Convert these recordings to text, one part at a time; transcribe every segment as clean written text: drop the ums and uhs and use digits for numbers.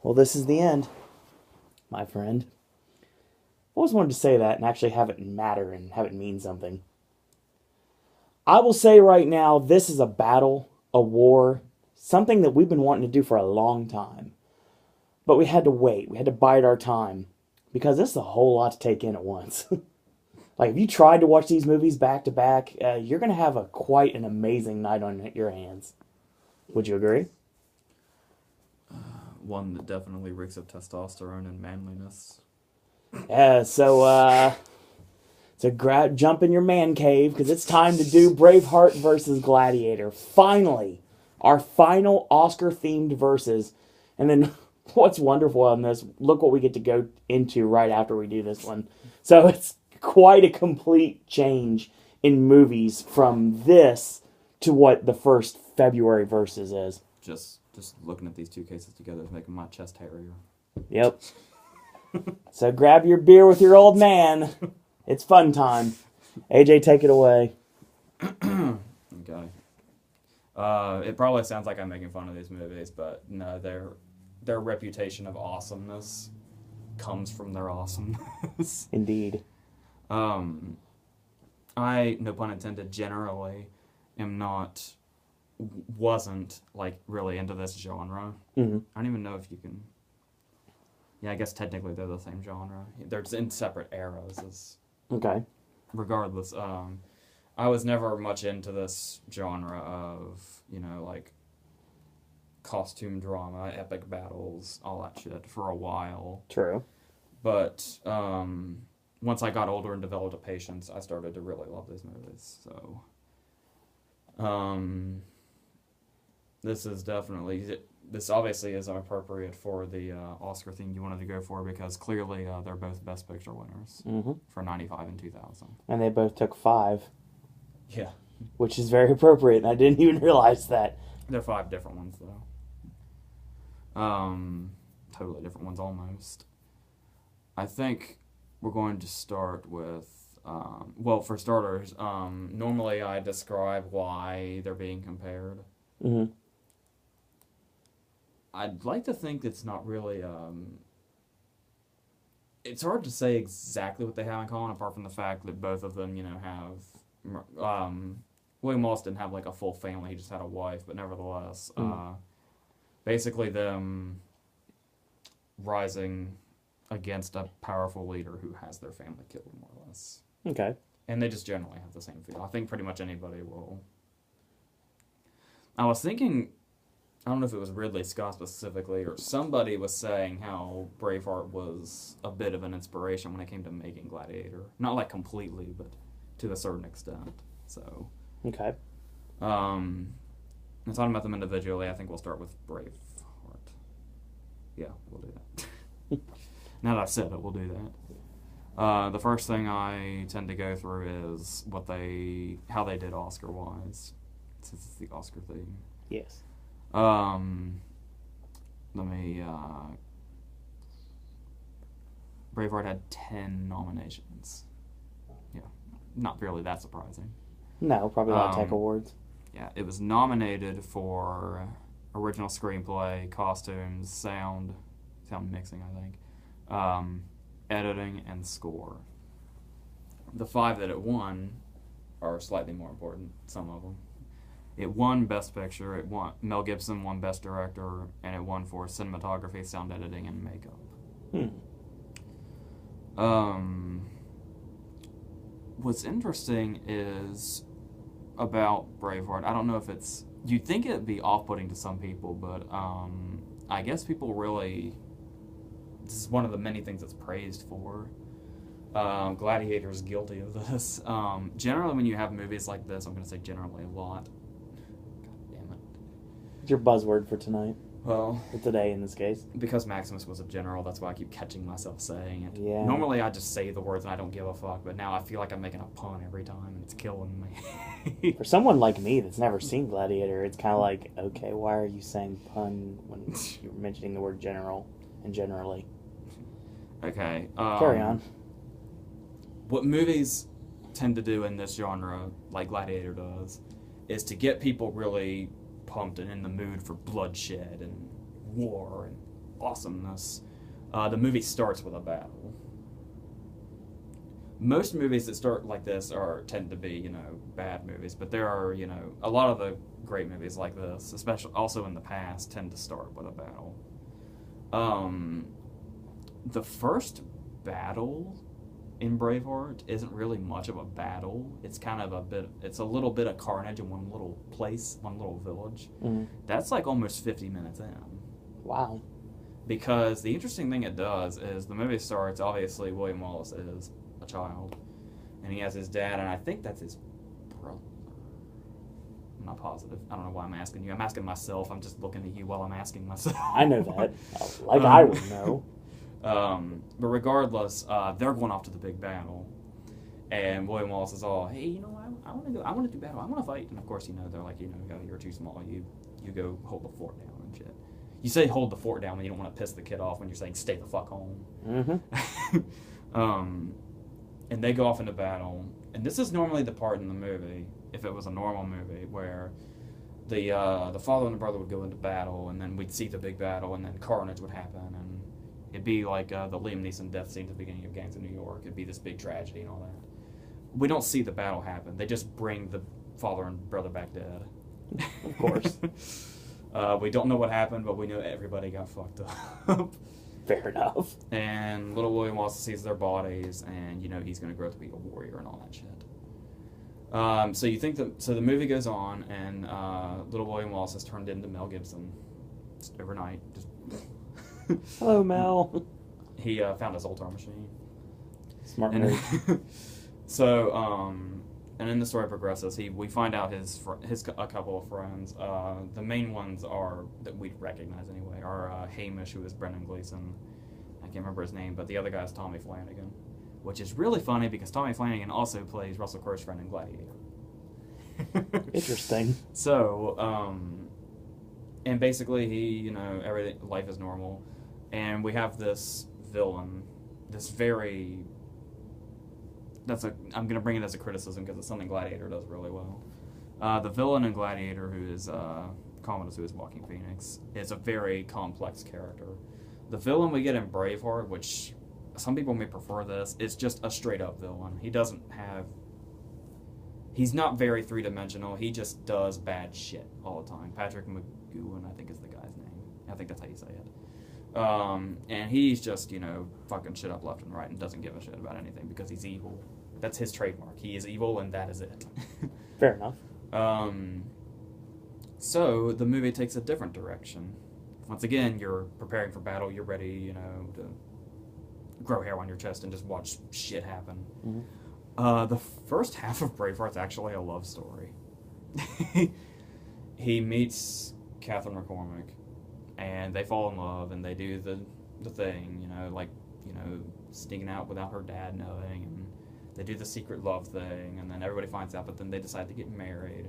Well, this is the end, my friend. I always wanted to say that and actually have it matter and have it mean something. I will say right now, this is a battle, a war, something that we've been wanting to do for a long time. But we had to wait. We had to bide our time because this is a whole lot to take in at once. Like if you tried to watch these movies back to back, you're going to have quite an amazing night on your hands. Would you agree? One that definitely reeks of testosterone and manliness. Yeah. So jump in your man cave because it's time to do Braveheart versus Gladiator. Finally, our final Oscar-themed versus. And then what's wonderful on this, look what we get to go into right after we do this one. So it's quite a complete change in movies from this to what the first February versus is. Just looking at these two cases together is making my chest hairier. Yep. So grab your beer with your old man. It's fun time. AJ, take it away. Okay. It probably sounds like I'm making fun of these movies, but no, their reputation of awesomeness comes from their awesomeness. Indeed. I, no pun intended, generally wasn't like really into this genre. Mm-hmm. I don't even know if you can. Yeah, I guess technically they're the same genre. They're in separate eras. Okay. Regardless, I was never much into this genre of, like costume drama, epic battles, all that shit for a while. True. But once I got older and developed a patience, I started to really love these movies. So, this obviously is appropriate for the Oscar theme you wanted to go for because clearly they're both Best Picture winners for 95 and 2000. And they both took 5. Yeah. Which is very appropriate, and I didn't even realize that. They're 5 different ones, though. Totally different ones, almost. I think we're going to start with, for starters, normally I describe why they're being compared. Mm-hmm. I'd like to think it's not really, it's hard to say exactly what they have in common, apart from the fact that both of them, have, William Wallace didn't have, like, a full family, he just had a wife, but nevertheless, basically them rising against a powerful leader who has their family killed, more or less. Okay. And they just generally have the same feel. I think pretty much anybody will. I was thinking, I don't know if it was Ridley Scott specifically, or somebody was saying how Braveheart was a bit of an inspiration when it came to making Gladiator. Not like completely, but to a certain extent. So. Okay. I'm talking about them individually. I think we'll start with Braveheart. Yeah, we'll do that. Now that I've said it, we'll do that. The first thing I tend to go through is how they did Oscar-wise, since it's the Oscar theme. Yes. Let me. Braveheart had 10 nominations. Yeah, not really that surprising. No, probably a lot of tech awards. Yeah, it was nominated for original screenplay, costumes, sound mixing, I think, editing, and score. The 5 that it won are slightly more important, some of them. It won Best Picture, Mel Gibson won Best Director, and it won for cinematography, sound editing, and makeup. What's interesting is about Braveheart, I don't know if you'd think it'd be off-putting to some people, but I guess people really, this is one of the many things it's praised for. Gladiator's guilty of this. Generally, when you have movies like this, I'm going to say generally a lot. God damn it. It's your buzzword for tonight. Well, for today in this case. Because Maximus was a general, that's why I keep catching myself saying it. Yeah. Normally I just say the words and I don't give a fuck, but now I feel like I'm making a pun every time and it's killing me. For someone like me that's never seen Gladiator, it's kind of like, okay, why are you saying pun when you're mentioning the word general and generally? Okay. Carry on. What movies tend to do in this genre, like Gladiator does, is to get people really pumped and in the mood for bloodshed and war and awesomeness. The movie starts with a battle. Most movies that start like this tend to be, bad movies, but there are, a lot of the great movies like this, especially also in the past, tend to start with a battle. The first battle in Braveheart isn't really much of a battle. It's kind of it's a little bit of carnage in one little place, one little village. Mm-hmm. That's like almost 50 minutes in. Wow. Because the interesting thing it does is the movie starts, obviously William Wallace is a child, and he has his dad, and I think that's his brother. I'm not positive. I don't know why I'm asking you. I'm asking myself. I'm just looking at you while I'm asking myself. I know that. I would know. But regardless, they're going off to the big battle, and William Wallace is all, hey, I want to go. I want to do battle. I want to fight. And of course, they're like, you're too small. You go hold the fort down and shit. You say hold the fort down when you don't want to piss the kid off when you're saying stay the fuck home. Mm-hmm. And they go off into battle, and this is normally the part in the movie, if it was a normal movie, where the father and the brother would go into battle, and then we'd see the big battle, and then carnage would happen, and it'd be like the Liam Neeson death scene at the beginning of Gangs of New York. It'd be this big tragedy and all that. We don't see the battle happen. They just bring the father and brother back dead. Of course. We don't know what happened, but we know everybody got fucked up. Fair enough. And little William Wallace sees their bodies, and he's going to grow up to be a warrior and all that shit. So you think so the movie goes on, and little William Wallace is turned into Mel Gibson just overnight. Just Hello, Mel. He found his old time machine. Smart move. So, and then the story progresses. We find out his a couple of friends. The main ones that we recognize anyway are Hamish, who is Brendan Gleeson. I can't remember his name, but the other guy is Tommy Flanagan, which is really funny because Tommy Flanagan also plays Russell Crowe's friend in Gladiator. Interesting. So, and basically he, everything, life is normal, and we have this villain, this very. I'm going to bring it as a criticism because it's something Gladiator does really well. The villain in Gladiator, who is Commodus, who is Walking Phoenix, is a very complex character. The villain we get in Braveheart, which some people may prefer this, is just a straight-up villain. He's not very three-dimensional. He just does bad shit all the time. Patrick McGowan, I think is the guy's name. I think that's how you say it. And he's just, fucking shit up left and right and doesn't give a shit about anything because he's evil. That's his trademark. He is evil, and that is it. Fair enough. So the movie takes a different direction. Once again, you're preparing for battle. You're ready, to grow hair on your chest and just watch shit happen. Mm-hmm. The first half of Braveheart's actually a love story. He meets Catherine McCormick, and they fall in love, and they do the thing, sneaking out without her dad knowing, and they do the secret love thing, and then everybody finds out, but then they decide to get married.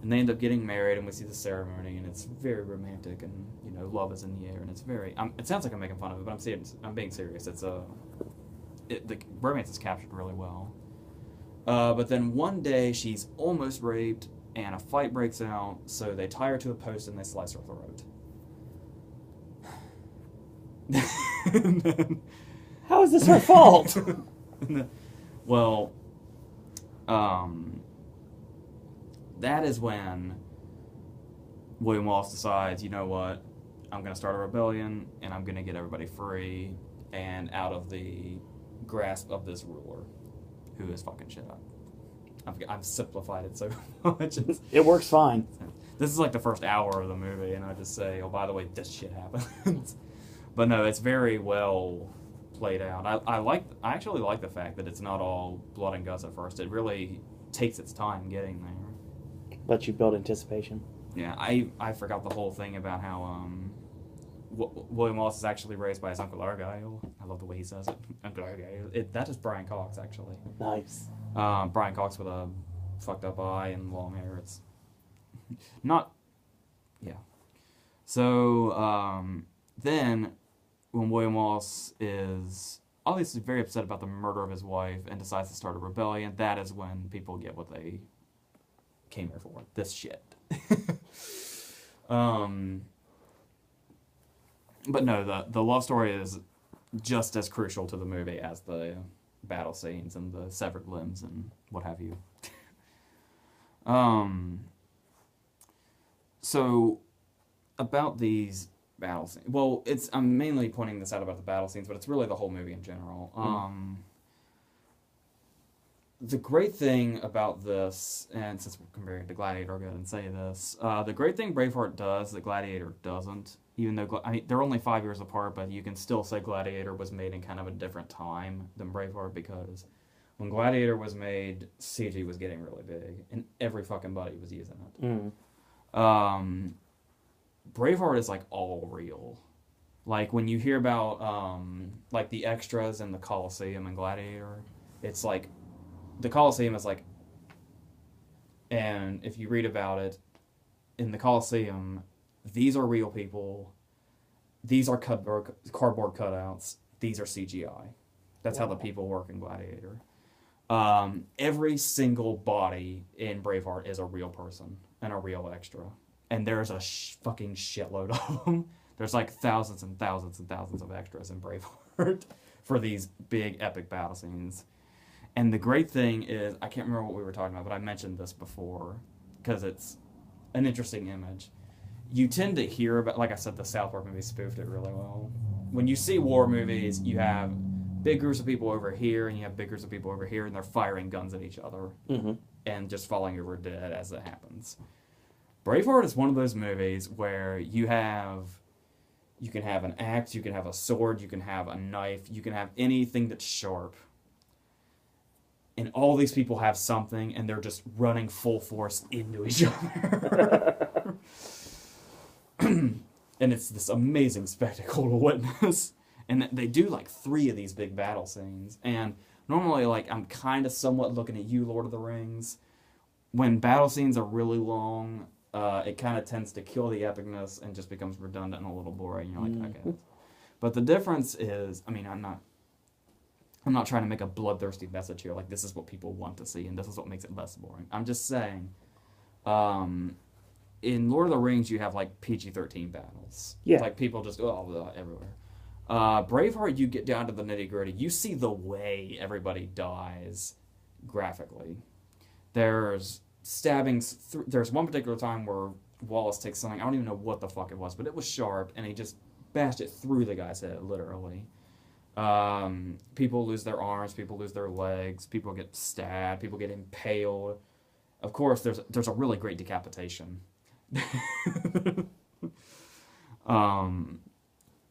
And they end up getting married, and we see the ceremony, and it's very romantic, and, love is in the air, and it's very... it sounds like I'm making fun of it, but I'm being serious. The romance is captured really well. But then one day, she's almost raped, and a fight breaks out, so they tie her to a post, and they slice her throat. And then, how is this her fault? Well, that is when William Wallace decides, you know what, I'm going to start a rebellion, and I'm going to get everybody free and out of the grasp of this ruler, who is fucking shit up. I've simplified it so much. It works fine. This is like the first hour of the movie, and I just say, oh, by the way, this shit happens. But no, it's very well played out. I actually like the fact that it's not all blood and guts at first. It really takes its time getting there. Lets you build anticipation. Yeah, I forgot the whole thing about how William Wallace is actually raised by his Uncle Argyle. I love the way he says it. Uncle Argyle. That is Brian Cox, actually. Nice. Brian Cox with a fucked up eye and long hair. It's not... Yeah. So, then, when William Wallace is obviously very upset about the murder of his wife and decides to start a rebellion, that is when people get what they came here for. This shit. But no, the love story is just as crucial to the movie as the battle scenes and the severed limbs and what have you. So about these battle scenes. Well, I'm mainly pointing this out about the battle scenes, but it's really the whole movie in general. The great thing about this, and since we're comparing it to Gladiator, I'll go ahead and say this. The great thing Braveheart does that Gladiator doesn't, even though, they're only 5 years apart, but you can still say Gladiator was made in kind of a different time than Braveheart, because when Gladiator was made, CG was getting really big, and every fucking buddy was using it. Braveheart is, like, all real. Like, when you hear about, like, the extras in the Coliseum in Gladiator, it's like, the Coliseum is like, and if you read about it, in the Coliseum, these are real people, these are cardboard cutouts, these are CGI. That's how the people work in Gladiator. Every single body in Braveheart is a real person and a real extra. And there's a fucking shitload of them. There's like thousands and thousands and thousands of extras in Braveheart for these big epic battle scenes. And the great thing is, I can't remember what we were talking about, but I mentioned this before because it's an interesting image. You tend to hear about, like I said, the South Park movie spoofed it really well. When you see war movies, you have big groups of people over here and you have big groups of people over here, and they're firing guns at each other and just falling over dead as it happens. Braveheart is one of those movies where you can have an axe, you can have a sword, you can have a knife, you can have anything that's sharp. And all these people have something, and they're just running full force into each other. And it's this amazing spectacle to witness. And they do, like, 3 of these big battle scenes. And normally, like, I'm kind of somewhat looking at you, Lord of the Rings. When battle scenes are really long, it kind of tends to kill the epicness and just becomes redundant and a little boring. You're like, okay. But the difference is, I mean, I'm not trying to make a bloodthirsty message here, like this is what people want to see and this is what makes it less boring. I'm just saying, in Lord of the Rings you have like PG-13 battles. Yeah. Like people just everywhere. Braveheart, you get down to the nitty-gritty. You see the way everybody dies graphically. There's stabbings. There's one particular time where Wallace takes something, I don't even know what the fuck it was, but it was sharp, and he just bashed it through the guy's head, literally. People lose their arms, people lose their legs, people get stabbed, people get impaled. Of course, there's a really great decapitation.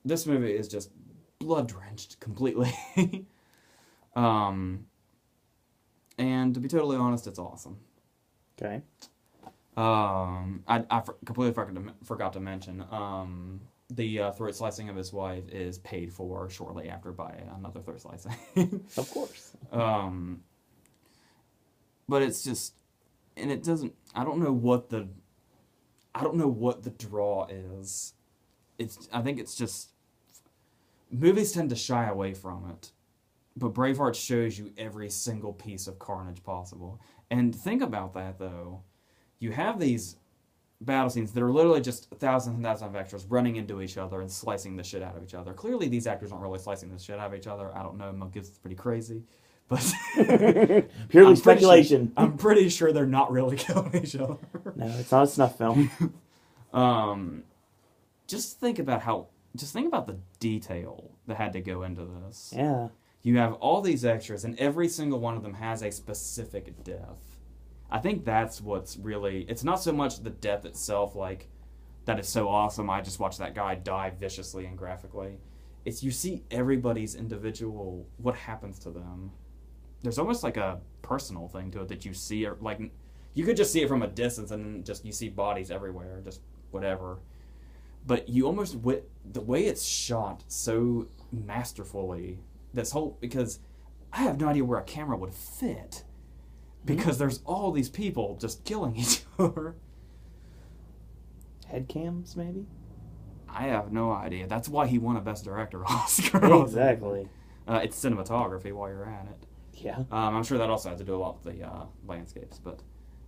This movie is just blood-drenched completely. And to be totally honest, it's awesome. Okay. I completely forgot to mention, the throat slicing of his wife is paid for shortly after by another throat slicing. Of course. But it's just, and it doesn't, I don't know what the draw is. I think it's just, movies tend to shy away from it. But Braveheart shows you every single piece of carnage possible. And think about that, though. You have these battle scenes that are literally just thousands and thousands of extras running into each other and slicing the shit out of each other. Clearly, these actors aren't really slicing the shit out of each other. I don't know. Mel Gibson's pretty crazy. But purely speculation. I'm pretty sure they're not really killing each other. No, it's not a snuff film. Just think about the detail that had to go into this. Yeah. You have all these extras, and every single one of them has a specific death. I think that's what's really... It's not so much the death itself, like, that is so awesome, I just watched that guy die viciously and graphically. It's you see everybody's individual... What happens to them. There's almost like a personal thing to it that you see... Like, you could just see it from a distance, and just you see bodies everywhere, just whatever. But you almost... The way it's shot so masterfully... Because I have no idea where a camera would fit. Because there's all these people just killing each other. Head cams, maybe? I have no idea. That's why he won a Best Director Oscar. Exactly. It's cinematography while you're at it. Yeah. I'm sure that also has to do a lot with the landscapes, but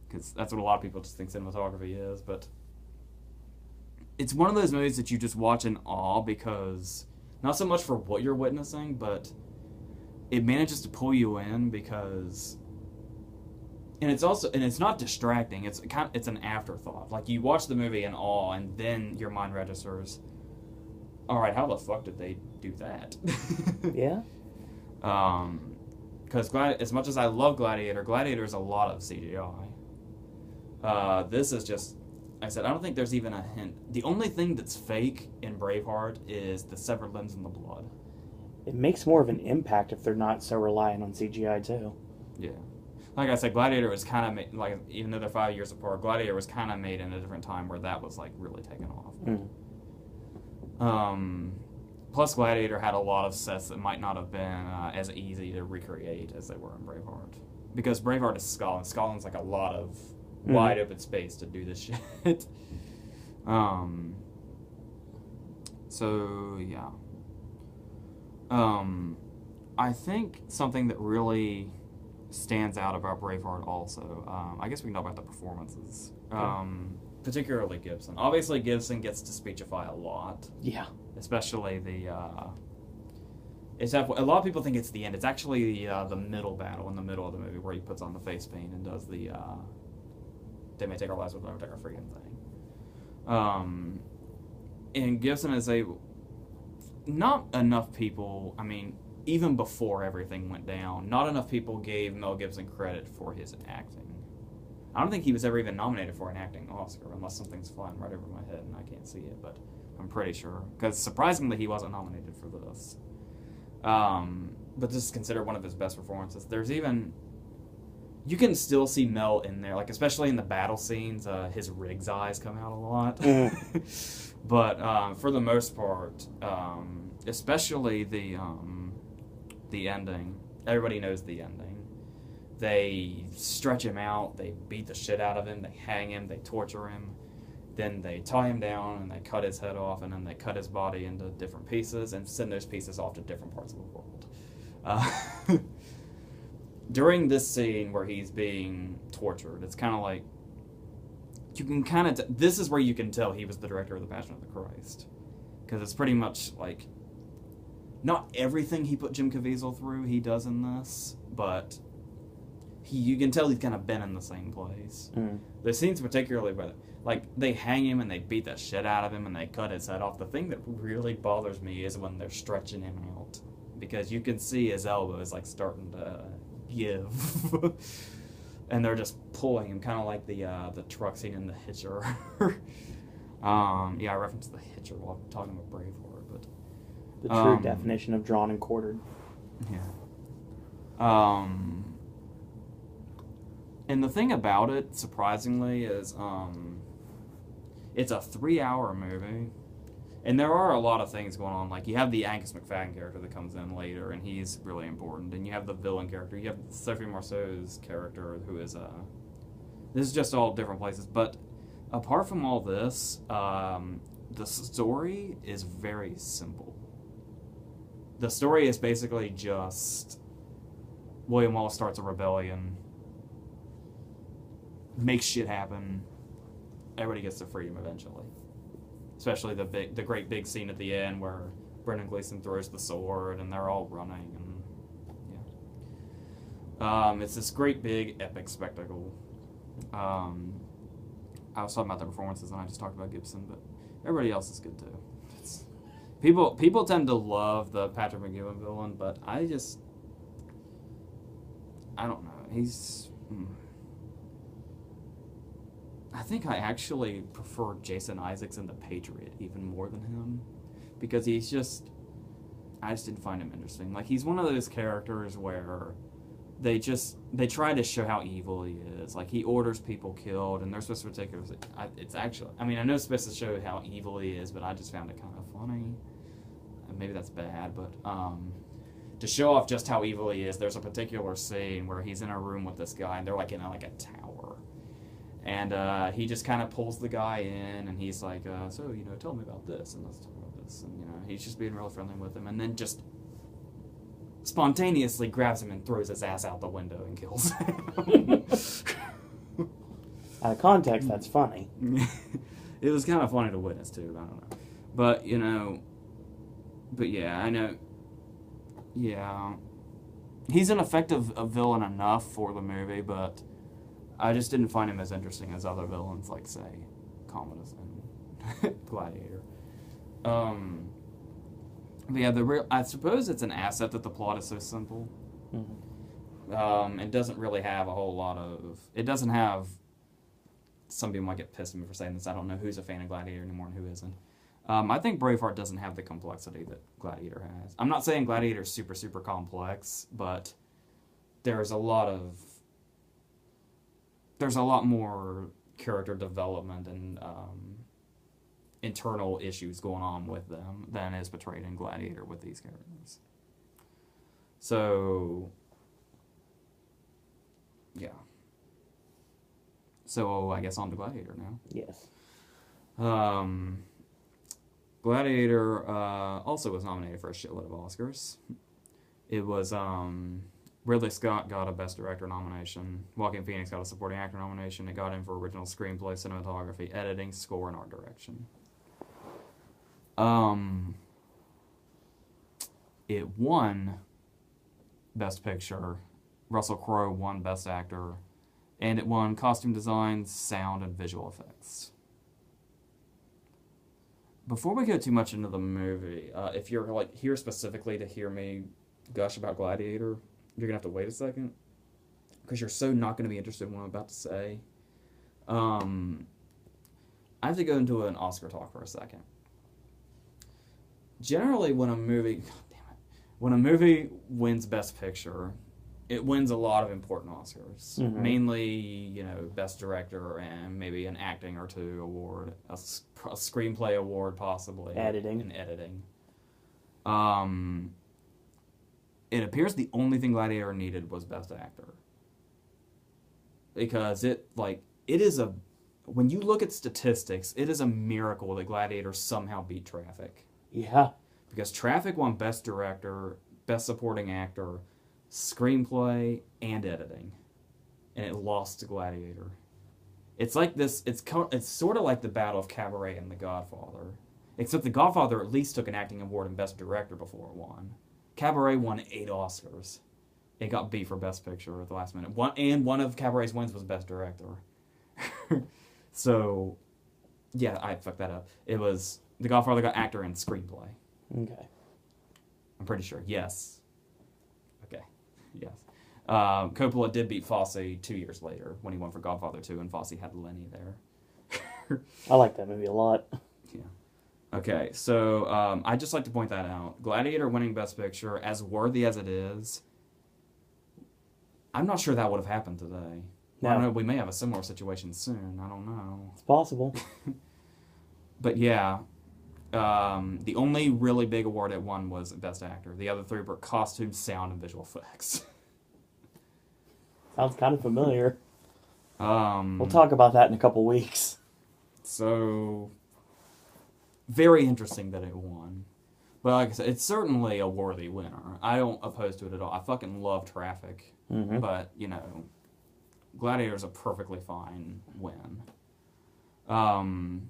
because that's what a lot of people just think cinematography is. But it's one of those movies that you just watch in awe because not so much for what you're witnessing, but it manages to pull you in because. And it's not distracting. It's an afterthought. Like you watch the movie in awe, and then your mind registers. All right, how the fuck did they do that? Yeah. Because as much as I love Gladiator, Gladiator is a lot of CGI. This is just, like I said, I don't think there's even a hint. The only thing that's fake in Braveheart is the severed limbs and the blood. It makes more of an impact if they're not so reliant on CGI too. Yeah. Like I said, Gladiator was kind of made, like, even though they're 5 years apart, Gladiator was kind of made in a different time where that was, like, really taken off. Plus, Gladiator had a lot of sets that might not have been as easy to recreate as they were in Braveheart. Because Braveheart is Scotland. Scotland's, like, a lot of wide open space to do this shit. So, yeah. I think something that really stands out about Braveheart also, I guess we can talk about the performances. Particularly Gibson. Obviously, Gibson gets to speechify a lot. Yeah. Especially the... a lot of people think it's the end. It's actually the middle battle in the middle of the movie where he puts on the face paint and does the... they may take our lives, but they'll take our freedom thing. And Gibson is a... Not enough people... I mean, even before everything went down, not enough people gave Mel Gibson credit for his acting. I don't think he was ever even nominated for an acting Oscar, unless something's flying right over my head and I can't see it, but I'm pretty sure. Because surprisingly, he wasn't nominated for this. But this is considered one of his best performances. There's even... You can still see Mel in there, like especially in the battle scenes, his Riggs eyes come out a lot. But for the most part, especially the ending, everybody knows the ending. They stretch him out, they beat the shit out of him, they hang him, they torture him, then they tie him down and they cut his head off, and then they cut his body into different pieces and send those pieces off to different parts of the world. During this scene where he's being tortured, it's kind of like, you can kind of, this is where you can tell he was the director of The Passion of the Christ. Because it's pretty much like, not everything he put Jim Caviezel through he does in this, but you can tell he's kind of been in the same place. The scenes particularly where, like, they hang him and they beat the shit out of him and they cut his head off. The thing that really bothers me is when they're stretching him out. Because you can see his elbow is, like, starting to give. And they're just pulling him, kind of like the truck scene in The Hitcher. Yeah, I referenced The Hitcher while talking about Braveheart, but... The true definition of drawn and quartered. Yeah. And the thing about it, surprisingly, is it's a 3-hour movie. And there are a lot of things going on. Like, you have the Angus McFadden character that comes in later, and he's really important. And you have the villain character. You have Sophie Marceau's character, who is... this is just all different places. But apart from all this, the story is very simple. The story is basically just William Wallace starts a rebellion, makes shit happen, everybody gets their freedom eventually. Especially the great big scene at the end where Brendan Gleeson throws the sword and they're all running, and yeah. It's this great big epic spectacle. I was talking about the performances and I just talked about Gibson, but everybody else is good too. People tend to love the Patrick McGowan villain, but I don't know. I think I actually prefer Jason Isaacs in The Patriot even more than him, because I just didn't find him interesting. Like, he's one of those characters where they try to show how evil he is. Like, he orders people killed, and they're supposed to particularly... It's actually... I mean, I know it's supposed to show how evil he is, but I just found it kind of funny. And maybe that's bad, but... to show off just how evil he is, there's a particular scene where he's in a room with this guy, and they're, like, in a tower. And he just kind of pulls the guy in, and he's like, so, tell me about this, and let's talk about this. And, he's just being real friendly with him, and then just... spontaneously grabs him and throws his ass out the window and kills him. Out of context, that's funny. It was kind of funny to witness too. I don't know, but yeah, I know. Yeah, he's an effective villain enough for the movie, but I just didn't find him as interesting as other villains, like say Commodus and Gladiator. But yeah, I suppose it's an asset that the plot is so simple. Mm-hmm. It doesn't really have a whole lot of. It doesn't have. Some people might get pissed at me for saying this. I don't know who's a fan of Gladiator anymore and who isn't. I think Braveheart doesn't have the complexity that Gladiator has. I'm not saying Gladiator is super, super complex, but there's a lot more character development and internal issues going on with them than is portrayed in Gladiator with these characters. So, yeah. So I guess on to Gladiator now. Yes. Gladiator also was nominated for a shitload of Oscars. It was Ridley Scott got a Best Director nomination. Joaquin Phoenix got a Supporting Actor nomination. It got in for Original Screenplay, Cinematography, Editing, Score, and Art Direction. It won Best Picture. Russell Crowe won Best Actor. And it won Costume Design, Sound, and Visual Effects. Before we go too much into the movie, if you're like here specifically to hear me gush about Gladiator, you're gonna have to wait a second because you're so not gonna be interested in what I'm about to say. I have to go into an Oscar talk for a second. Generally, when a movie wins Best Picture, it wins a lot of important Oscars. Mm-hmm. Mainly, Best Director and maybe an acting or two award, a screenplay award possibly. Editing. And editing. It appears the only thing Gladiator needed was Best Actor. Because when you look at statistics, it is a miracle that Gladiator somehow beat Traffic. Yeah. Because Traffic won Best Director, Best Supporting Actor, Screenplay, and Editing. And it lost to Gladiator. It's like this, it's sort of like the Battle of Cabaret and The Godfather. Except The Godfather at least took an acting award and Best Director before it won. Cabaret won 8 Oscars. It got beat for Best Picture at the last minute. One of Cabaret's wins was Best Director. So, yeah, I fucked that up. It was The Godfather got actor and screenplay. Okay. I'm pretty sure. Yes. Okay. Yes. Coppola did beat Fosse 2 years later when he won for Godfather 2, and Fosse had Lenny there. I like that movie a lot. Yeah. Okay, so I'd just like to point that out. Gladiator winning Best Picture, as worthy as it is, I'm not sure that would have happened today. No. I don't know, we may have a similar situation soon. I don't know. It's possible. But yeah, the only really big award it won was Best Actor. The other 3 were costume, sound, and visual effects. Sounds kind of familiar. We'll talk about that in a couple weeks. So, very interesting that it won. But like I said, it's certainly a worthy winner. I don't oppose to it at all. I fucking love Traffic. Mm-hmm. But, Gladiator's a perfectly fine win. I'm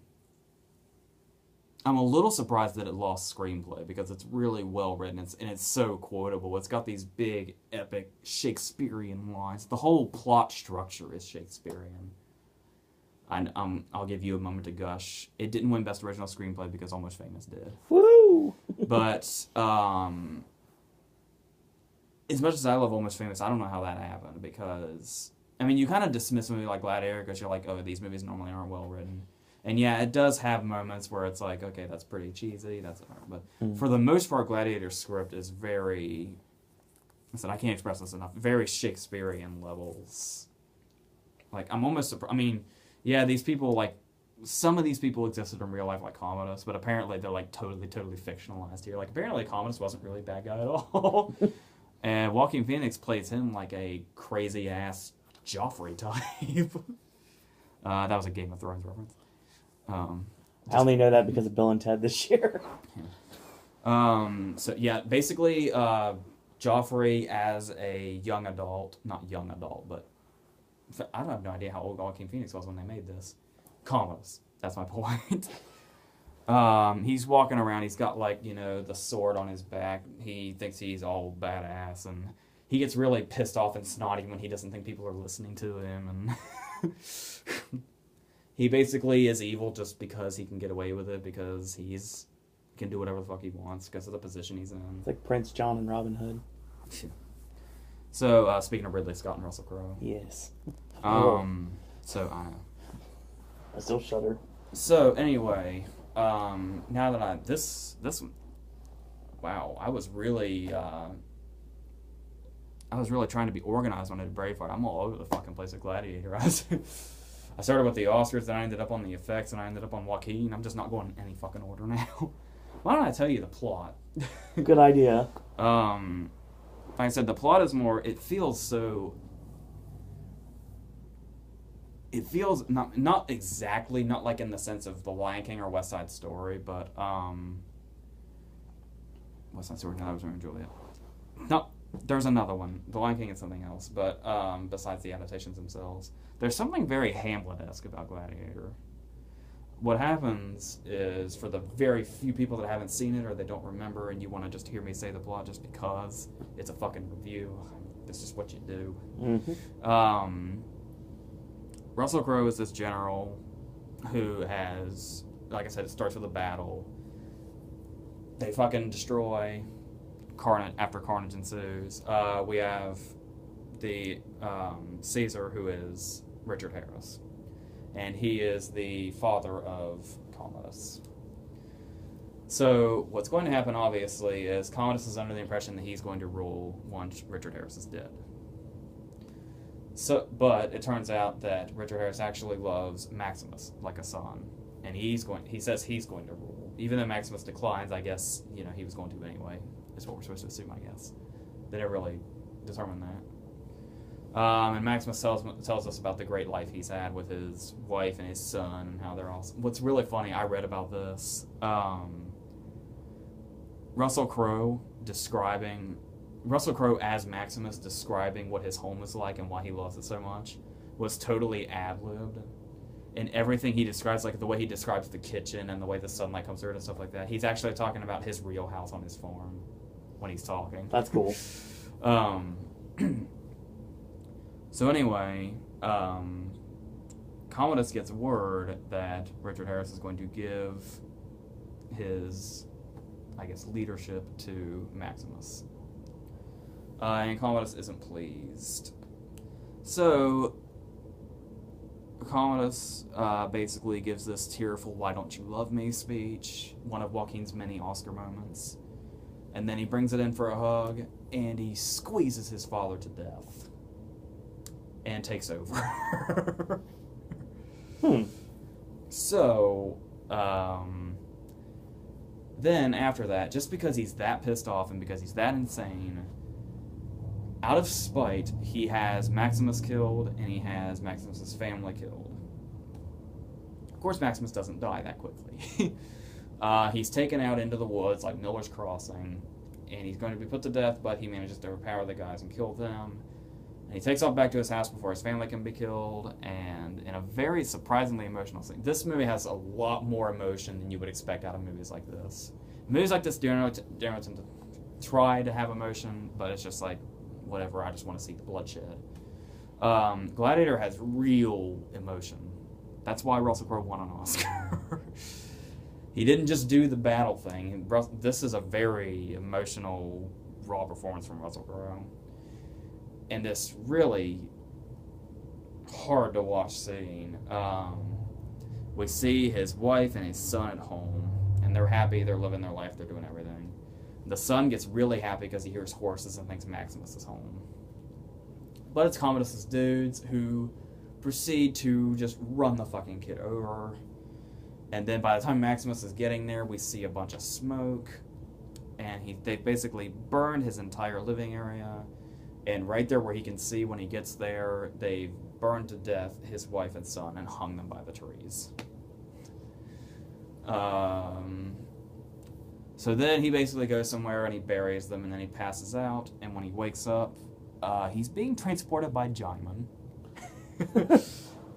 a little surprised that it lost screenplay because it's really well written and it's so quotable. It's got these big, epic Shakespearean lines. The whole plot structure is Shakespearean. I'll give you a moment to gush. It didn't win Best Original Screenplay because Almost Famous did. Woo! But as much as I love Almost Famous, I don't know how that happened because you kind of dismiss a movie like Gladiator because you're like, oh, these movies normally aren't well written. And yeah, it does have moments where it's like, okay, that's pretty cheesy. But for the most part, Gladiator's script is very. I can't express this enough. Very Shakespearean levels. Like I'm almost surprised. Yeah, these people some of these people existed in real life like Commodus, but apparently they're totally fictionalized here. Apparently Commodus wasn't really a bad guy at all. And Joaquin Phoenix plays him like a crazy ass Joffrey type. That was a Game of Thrones reference. I only know that because of Bill and Ted this year. So yeah, basically, Joffrey as a young adult, not young adult, but I don't have no idea how old Joaquin Phoenix was when they made this. Commodus. That's my point. He's walking around. He's got like the sword on his back. He thinks he's all badass, and he gets really pissed off and snotty when he doesn't think people are listening to him, and he basically is evil just because he can get away with it because he's can do whatever the fuck he wants because of the position he's in. It's like Prince John and Robin Hood. So speaking of Ridley Scott and Russell Crowe, Yes. so I know. I still shudder. So anyway, now that wow, I was really trying to be organized when I did Braveheart. I'm all over the fucking place with Gladiator. I started with the Oscars, then I ended up on the effects, and I ended up on Joaquin. I'm just not going in any fucking order now. Why don't I tell you the plot? Good idea. Like I said, the plot is more. It feels not exactly, not like in the sense of The Lion King or West Side Story, but West Side Story. No, that was Romeo and Juliet. No, there's another one. The Lion King is something else, but besides the adaptations themselves, there's something very Hamlet-esque about Gladiator. What happens is, for the very few people that haven't seen it or they don't remember, and you want to just hear me say the plot just because it's a fucking review, it's just what you do. Mm-hmm. Russell Crowe is this general who has, like I said, it starts with a battle. They fucking destroy. After carnage ensues. We have the Caesar, who is Richard Harris, and he is the father of Commodus. So what's going to happen, obviously, is Commodus is under the impression that he's going to rule once Richard Harris is dead. But it turns out that Richard Harris actually loves Maximus like a son, and he says he's going to rule. Even though Maximus declines, I guess, he was going to anyway, is what we're supposed to assume, I guess. They didn't really determine that. And Maximus tells us about the great life he's had with his wife and his son, and how they're all... What's really funny, I read about this, Russell Crowe as Maximus describing what his home is like and why he loves it so much was totally ad-libbed. And everything he describes, like the way he describes the kitchen and the way the sunlight comes through it and stuff like that, he's actually talking about his real house on his farm when he's talking. That's cool. So anyway, Commodus gets word that Richard Harris is going to give his, I guess, leadership to Maximus. And Commodus isn't pleased. So Commodus basically gives this tearful "Why don't you love me" speech, one of Joaquin's many Oscar moments. And then he brings it in for a hug, and he squeezes his father to death. And takes over. So, then after that, just because he's that pissed off and because he's that insane, out of spite, he has Maximus killed and he has Maximus's family killed. Of course, Maximus doesn't die that quickly. He's taken out into the woods like Miller's Crossing, and he's going to be put to death, but he manages to overpower the guys and kill them. And he takes off back to his house before his family can be killed, and in a very surprisingly emotional scene. This movie has a lot more emotion than you would expect out of movies like this. Movies like this don't tend to try to have emotion, but it's just like, whatever, I just want to see the bloodshed. Gladiator has real emotion. That's why Russell Crowe won an Oscar. He didn't just do the battle thing. This is a very emotional, raw performance from Russell Crowe. And this really hard to watch scene. We see his wife and his son at home, and they're happy, they're living their life, they're doing everything. The son gets really happy because he hears horses and thinks Maximus is home. But it's Commodus's dudes who proceed to just run the fucking kid over. And then by the time Maximus is getting there, we see a bunch of smoke, and they basically burned his entire living area. And right there where he can see when he gets there, they've burned to death his wife and son and hung them by the trees. So then he basically goes somewhere and he buries them, and then he passes out. And when he wakes up, he's being transported by Jaimin.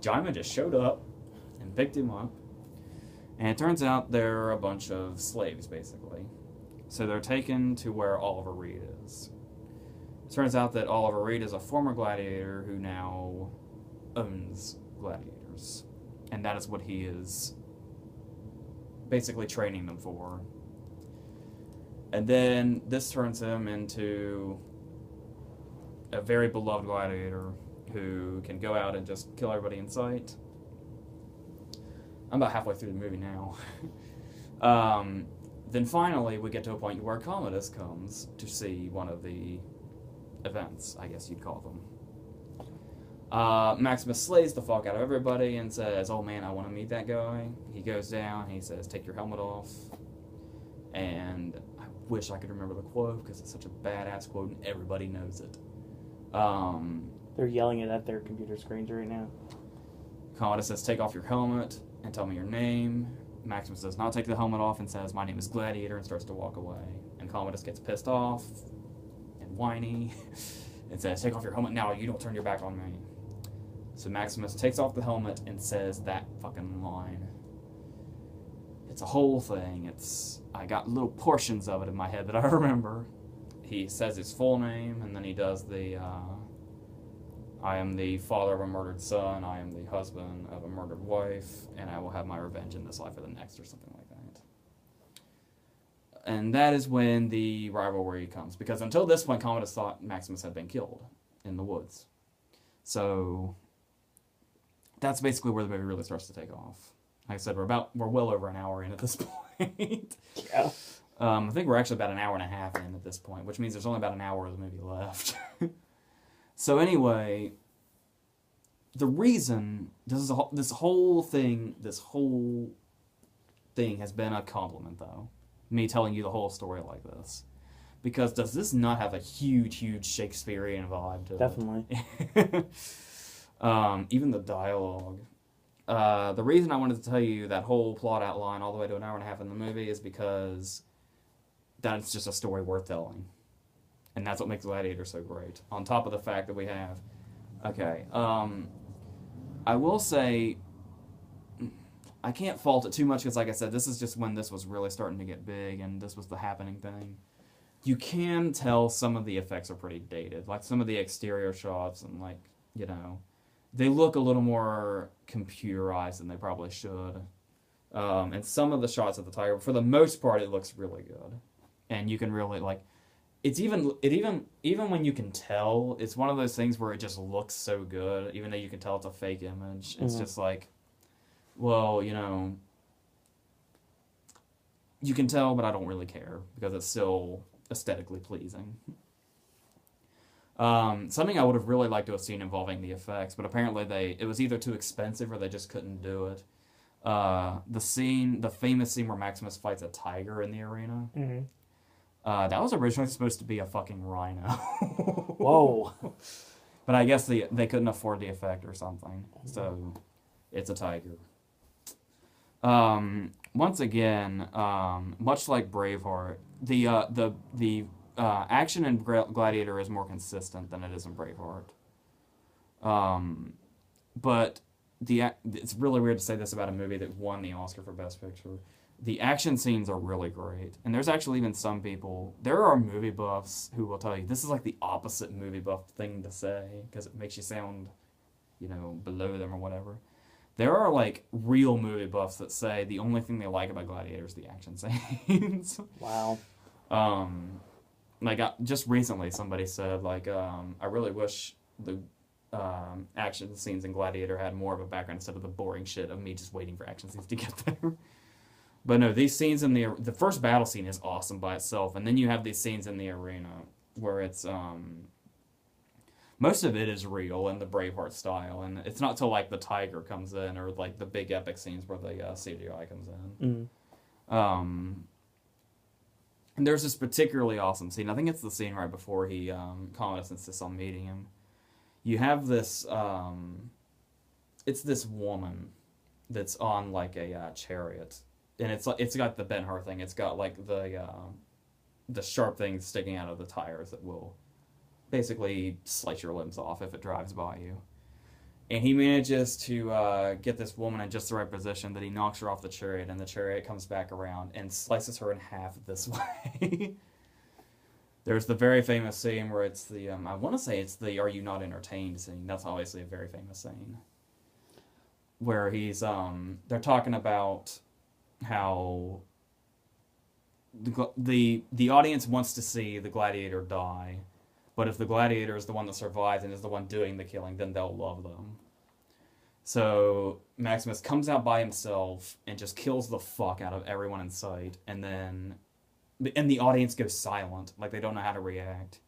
Jaimin just showed up and picked him up. And it turns out they're a bunch of slaves, basically. So they're taken to where Oliver Reed is. It turns out that Oliver Reed is a former gladiator who now owns gladiators. And that is what he is basically training them for. And then this turns him into a very beloved gladiator who can go out and just kill everybody in sight. I'm about halfway through the movie now. Then finally, we get to a point where Commodus comes to see one of the events, I guess you'd call them. Maximus slays the fuck out of everybody and says, "Oh man, I want to meet that guy." He goes down, he says, "Take your helmet off." And I wish I could remember the quote because it's such a badass quote and everybody knows it. They're yelling it at their computer screens right now. Commodus says, "Take off your helmet and tell me your name." Maximus does not take the helmet off and says, "My name is Gladiator," and starts to walk away. And Commodus gets pissed off and whiny and says, "Take off your helmet now, you don't turn your back on me." So Maximus takes off the helmet and says that fucking line. It's a whole thing. I got little portions of it in my head that I remember. He says his full name, and then he does the, "I am the father of a murdered son, I am the husband of a murdered wife, and I will have my revenge in this life or the next," or something like that. And that is when the rivalry comes, because until this point, Commodus thought Maximus had been killed in the woods. So that's basically where the movie really starts to take off. Like I said, we're well over an hour in at this point. Yeah. I think we're actually about an hour and a half in at this point, which means there's only about an hour of the movie left. So anyway, the reason this whole thing has been a compliment, though. Me telling you the whole story like this, because does this not have a huge Shakespearean vibe to Definitely. it? Even the dialogue. The reason I wanted to tell you that whole plot outline all the way to an hour and a half in the movie is because that's just a story worth telling. And that's what makes Gladiator so great. On top of the fact that we have... Okay, I will say... I can't fault it too much because, like I said, this is just when this was really starting to get big and this was the happening thing. You can tell some of the effects are pretty dated. Like, some of the exterior shots and, like, you know... They look a little more computerized than they probably should. And some of the shots of the tiger, for the most part, it looks really good. And you can really, like... Even when you can tell, it's one of those things where it just looks so good, even though you can tell it's a fake image. It's just like, well, you know, you can tell, but I don't really care because it's still aesthetically pleasing. Something I would have really liked to have seen involving the effects, but apparently it was either too expensive or they just couldn't do it. The famous scene where Maximus fights a tiger in the arena. Mm-hmm. That was originally supposed to be a fucking rhino. Whoa. But I guess they couldn't afford the effect or something. So it's a tiger. Once again, much like Braveheart, the action in Gladiator is more consistent than it is in Braveheart. But it's really weird to say this about a movie that won the Oscar for Best Picture. The action scenes are really great. And there's actually even some people... There are movie buffs who will tell you this is like the opposite movie buff thing to say because it makes you sound, you know, below them or whatever. There are, like, real movie buffs that say the only thing they like about Gladiator is the action scenes. Wow. Just recently somebody said, like, I really wish the action scenes in Gladiator had more of a background instead of the boring shit of me just waiting for action scenes to get there. But no, these scenes in the first battle scene is awesome by itself, and then you have these scenes in the arena where it's most of it is real in the Braveheart style, and it's not till like the tiger comes in or like the big epic scenes where the CGI comes in. And there's this particularly awesome scene. I think it's the scene right before Commodus insists on meeting him. You have this it's this woman that's on like a chariot. And it's got the Ben-Hur thing. It's got like the sharp things sticking out of the tires that will basically slice your limbs off if it drives by you. And he manages to get this woman in just the right position that he knocks her off the chariot, and the chariot comes back around and slices her in half this way. There's the very famous scene where it's the, I want to say it's the "Are you not entertained" scene. That's obviously a very famous scene. Where they're talking about how the audience wants to see the gladiator die, but if the gladiator is the one that survives and is the one doing the killing, then they'll love them. So Maximus comes out by himself and just kills the fuck out of everyone in sight, and the audience goes silent, like they don't know how to react.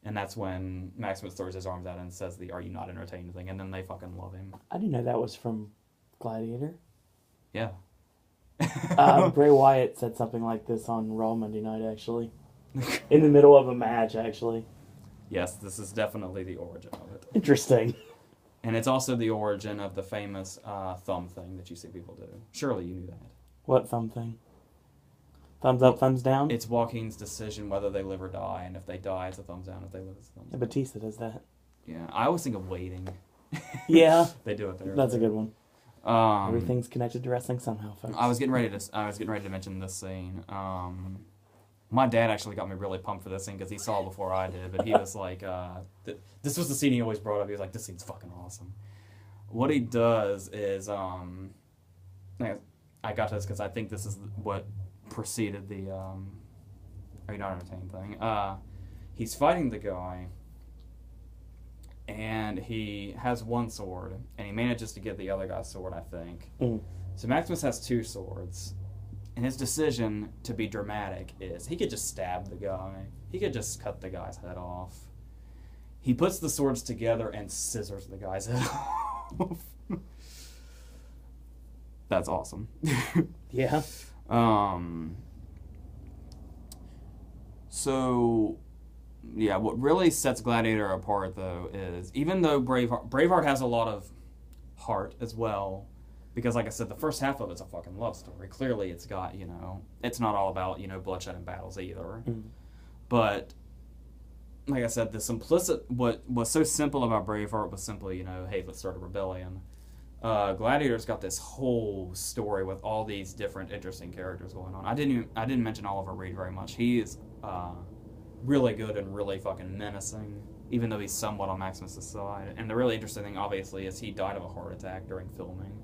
And that's when Maximus throws his arms out and says the "Are you not entertained" thing, and then they fucking love him. I didn't know that was from Gladiator. Yeah. Bray Wyatt said something like this on Raw Monday night, actually. In the middle of a match, actually. Yes, this is definitely the origin of it. Interesting. And it's also the origin of the famous thumb thing that you see people do. Surely you knew that. What thumb thing? Thumbs up, thumbs down? It's Joaquin's decision whether they live or die, and if they die, it's a thumbs down. If they live, it's a thumbs Yeah, up. Batista does that. Yeah, I always think of waiting. Yeah. They do it there. That's a good one. Everything's connected to wrestling somehow, folks. I was getting ready to mention this scene. My dad actually got me really pumped for this scene because he saw it before I did, but he was like, this was the scene he always brought up. He was like, "This scene's fucking awesome." What he does is, I got to this because I think this is what preceded the "Are you not entertained" thing. He's fighting the guy, and he has one sword, and he manages to get the other guy's sword, I think. So Maximus has two swords, and his decision to be dramatic is he could just stab the guy. He could just cut the guy's head off. He puts the swords together and scissors the guy's head off. That's awesome. Yeah. So, yeah, what really sets Gladiator apart, though, is even though Braveheart has a lot of heart as well, because, like I said, the first half of it's a fucking love story. Clearly, it's got, it's not all about, bloodshed and battles either. But, like I said, what was so simple about Braveheart was simply, hey, let's start a rebellion. Gladiator's got this whole story with all these different interesting characters going on. I didn't mention Oliver Reed very much. He is really good and really fucking menacing, even though he's somewhat on Maximus' side. And the really interesting thing, obviously, is he died of a heart attack during filming.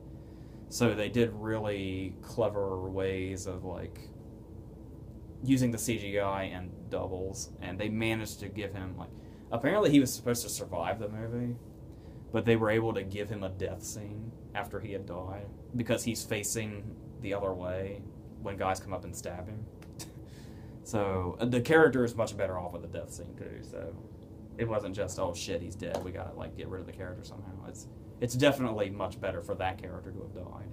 So they did really clever ways of using the CGI and doubles, and they managed to give him apparently he was supposed to survive the movie, but they were able to give him a death scene after he had died because he's facing the other way when guys come up and stab him. So the character is much better off with a death scene too. So it wasn't just, oh shit, he's dead, we gotta get rid of the character somehow. It's definitely much better for that character to have died.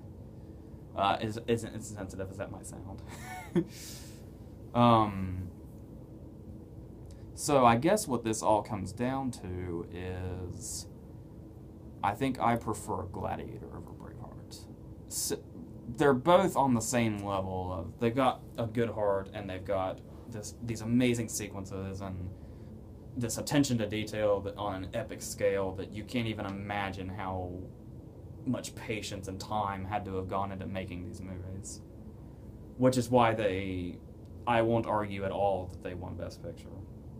As insensitive as that might sound. So I guess what this all comes down to is I think I prefer Gladiator over Braveheart. So they're both on the same level of they've got a good heart and they've got these amazing sequences and this attention to detail that on an epic scale that you can't even imagine how much patience and time had to have gone into making these movies. Which is why I won't argue at all that they won Best Picture.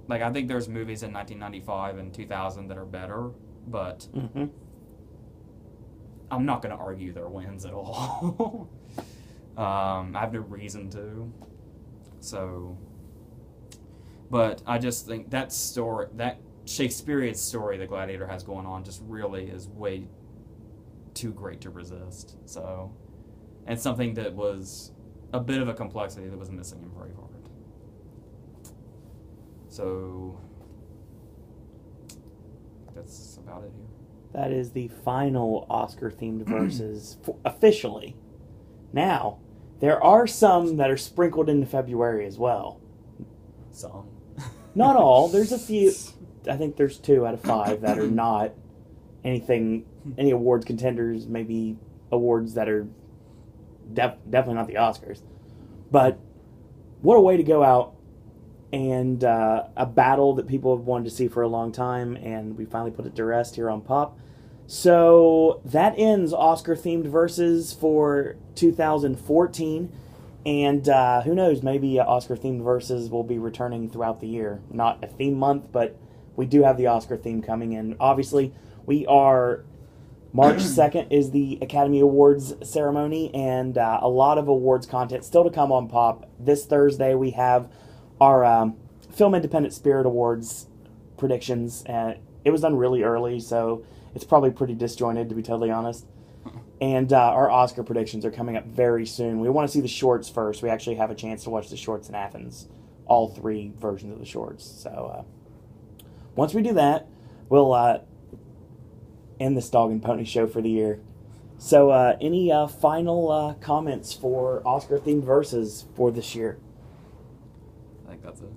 I think there's movies in 1995 and 2000 that are better, but I'm not going to argue their wins at all. I have no reason to. So, but I just think that story, that Shakespearean story that Gladiator has going on just really is way too great to resist. So, and something that was a bit of a complexity that was missing in Braveheart. So, that's about it here. That is the final Oscar-themed verses officially. Now, there are some that are sprinkled into February as well. Some. Not all. There's a few. I think there's 2 out of 5 that are not any awards contenders, maybe awards that are definitely not the Oscars. But what a way to go out. And a battle that people have wanted to see for a long time, and we finally put it to rest here on Pop. So that ends Oscar-themed verses for 2014. And who knows, maybe Oscar-themed verses will be returning throughout the year. Not a theme month, but we do have the Oscar theme coming in. Obviously, we are... March 2nd is the Academy Awards ceremony, and a lot of awards content still to come on Pop. This Thursday, we have our Film Independent Spirit Awards predictions. It was done really early, so it's probably pretty disjointed, to be totally honest. And our Oscar predictions are coming up very soon. We want to see the shorts first. We actually have a chance to watch the shorts in Athens, all 3 versions of the shorts. So once we do that, we'll end this Dog and Pony show for the year. So any final comments for Oscar-themed verses for this year? I think that's it.